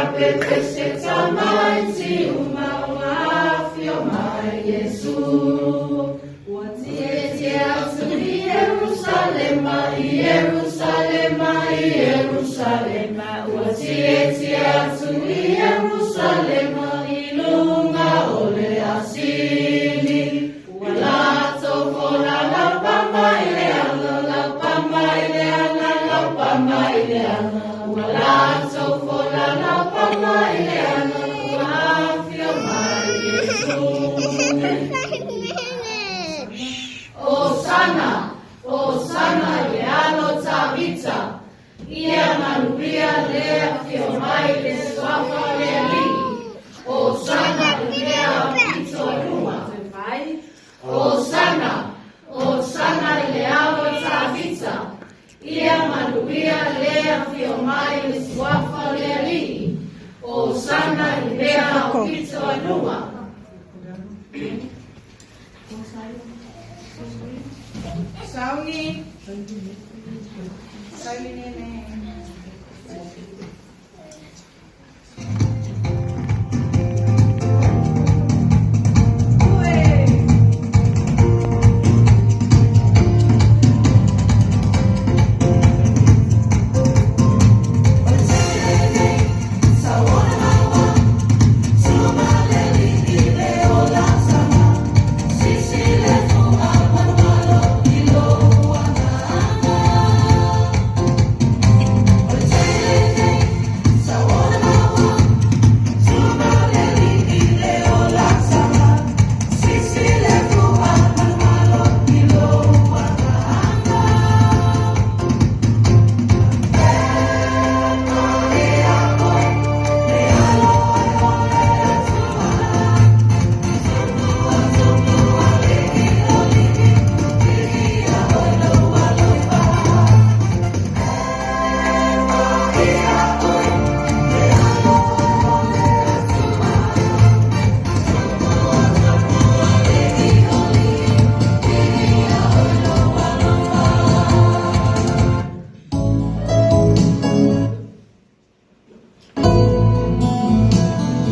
Pepeseta maiti umawafyo ma Yesu. Watietia tuni Yerusalema, Yerusalema, Yerusalema. Watietia tuni Yerusalema, ilunga ole asili. Walato kona la pama ile ana, la pama ile ana, la pama ile ana. Walato kona la pama ile ana, wafyo ma Yesu. Osana, Osana lealo tabita, ia manuria lea fiomai le swafa leali. Osana lea pito numa. Osana, Osana lealo tabita, ia manuria lea fiomai le swafa leali. Osana lea pito numa. Sauni. Sauni nene.